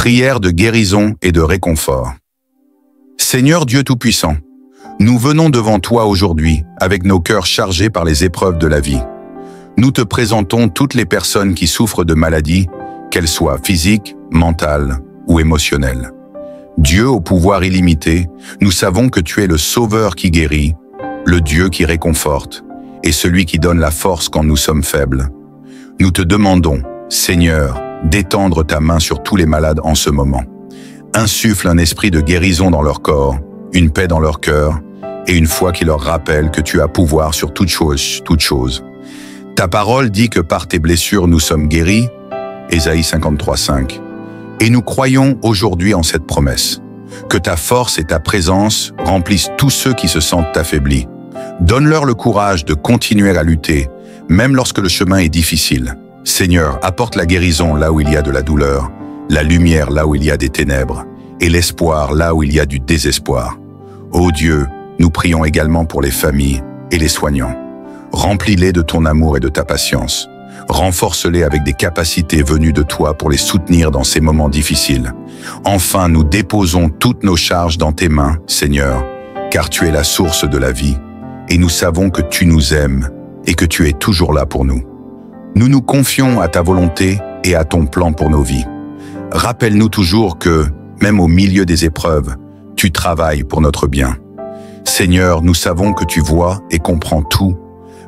Prière de guérison et de réconfort. Seigneur Dieu Tout-Puissant, nous venons devant toi aujourd'hui avec nos cœurs chargés par les épreuves de la vie. Nous te présentons toutes les personnes qui souffrent de maladies, qu'elles soient physiques, mentales ou émotionnelles. Dieu au pouvoir illimité, nous savons que tu es le Sauveur qui guérit, le Dieu qui réconforte et celui qui donne la force quand nous sommes faibles. Nous te demandons, Seigneur, d'étendre ta main sur tous les malades en ce moment. Insuffle un esprit de guérison dans leur corps, une paix dans leur cœur et une foi qui leur rappelle que tu as pouvoir sur toute chose. Ta parole dit que par tes blessures nous sommes guéris, Ésaïe 53:5. Et nous croyons aujourd'hui en cette promesse, que ta force et ta présence remplissent tous ceux qui se sentent affaiblis. Donne-leur le courage de continuer à lutter, même lorsque le chemin est difficile. Seigneur, apporte la guérison là où il y a de la douleur, la lumière là où il y a des ténèbres, et l'espoir là où il y a du désespoir. Ô Dieu, nous prions également pour les familles et les soignants. Remplis-les de ton amour et de ta patience. Renforce-les avec des capacités venues de toi pour les soutenir dans ces moments difficiles. Enfin, nous déposons toutes nos charges dans tes mains, Seigneur, car tu es la source de la vie, et nous savons que tu nous aimes et que tu es toujours là pour nous. Nous nous confions à ta volonté et à ton plan pour nos vies. Rappelle-nous toujours que, même au milieu des épreuves, tu travailles pour notre bien. Seigneur, nous savons que tu vois et comprends tout,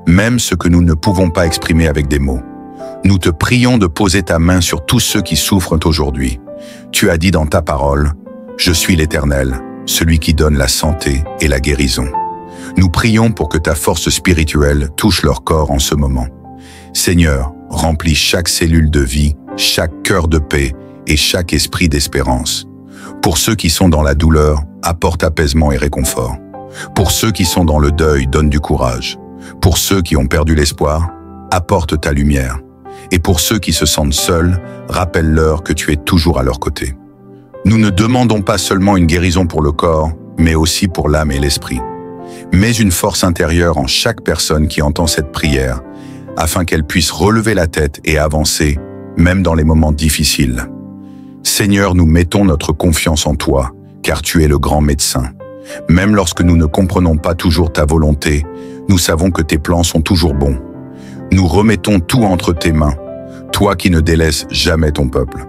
même ce que nous ne pouvons pas exprimer avec des mots. Nous te prions de poser ta main sur tous ceux qui souffrent aujourd'hui. Tu as dit dans ta parole, « Je suis l'Éternel, celui qui donne la santé et la guérison. » Nous prions pour que ta force spirituelle touche leur corps en ce moment. Seigneur, remplis chaque cellule de vie, chaque cœur de paix et chaque esprit d'espérance. Pour ceux qui sont dans la douleur, apporte apaisement et réconfort. Pour ceux qui sont dans le deuil, donne du courage. Pour ceux qui ont perdu l'espoir, apporte ta lumière. Et pour ceux qui se sentent seuls, rappelle-leur que tu es toujours à leur côté. Nous ne demandons pas seulement une guérison pour le corps, mais aussi pour l'âme et l'esprit. Mets une force intérieure en chaque personne qui entend cette prière, afin qu'elle puisse relever la tête et avancer, même dans les moments difficiles. Seigneur, nous mettons notre confiance en toi, car tu es le grand médecin. Même lorsque nous ne comprenons pas toujours ta volonté, nous savons que tes plans sont toujours bons. Nous remettons tout entre tes mains, toi qui ne délaisses jamais ton peuple.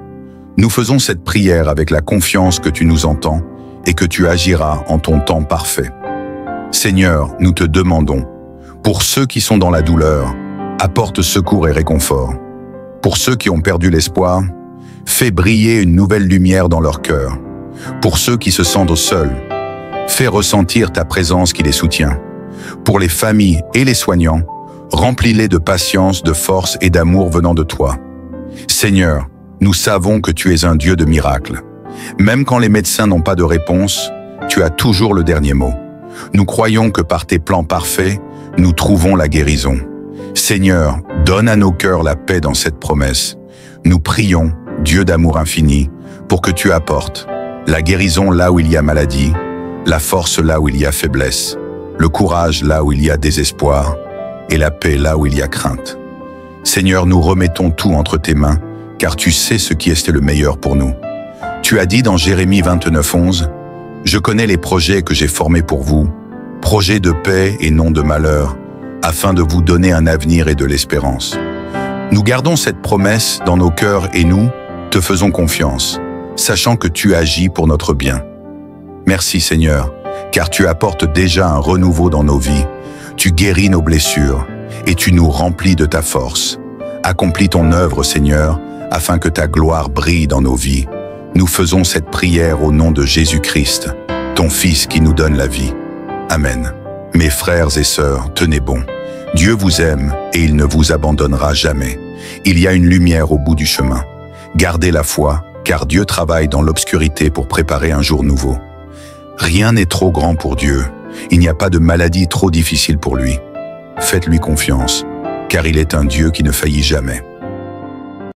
Nous faisons cette prière avec la confiance que tu nous entends et que tu agiras en ton temps parfait. Seigneur, nous te demandons, pour ceux qui sont dans la douleur, apporte secours et réconfort. Pour ceux qui ont perdu l'espoir, fais briller une nouvelle lumière dans leur cœur. Pour ceux qui se sentent seuls, fais ressentir ta présence qui les soutient. Pour les familles et les soignants, remplis-les de patience, de force et d'amour venant de toi. Seigneur, nous savons que tu es un Dieu de miracles. Même quand les médecins n'ont pas de réponse, tu as toujours le dernier mot. Nous croyons que par tes plans parfaits, nous trouvons la guérison. Seigneur, donne à nos cœurs la paix dans cette promesse. Nous prions, Dieu d'amour infini, pour que tu apportes la guérison là où il y a maladie, la force là où il y a faiblesse, le courage là où il y a désespoir et la paix là où il y a crainte. Seigneur, nous remettons tout entre tes mains, car tu sais ce qui est le meilleur pour nous. Tu as dit dans Jérémie 29:11, « Je connais les projets que j'ai formés pour vous, projets de paix et non de malheur, afin de vous donner un avenir et de l'espérance. » Nous gardons cette promesse dans nos cœurs et nous te faisons confiance, sachant que tu agis pour notre bien. Merci Seigneur, car tu apportes déjà un renouveau dans nos vies, tu guéris nos blessures et tu nous remplis de ta force. Accomplis ton œuvre Seigneur, afin que ta gloire brille dans nos vies. Nous faisons cette prière au nom de Jésus-Christ, ton Fils qui nous donne la vie. Amen. Mes frères et sœurs, tenez bon. Dieu vous aime et il ne vous abandonnera jamais. Il y a une lumière au bout du chemin. Gardez la foi, car Dieu travaille dans l'obscurité pour préparer un jour nouveau. Rien n'est trop grand pour Dieu. Il n'y a pas de maladie trop difficile pour lui. Faites-lui confiance, car il est un Dieu qui ne faillit jamais.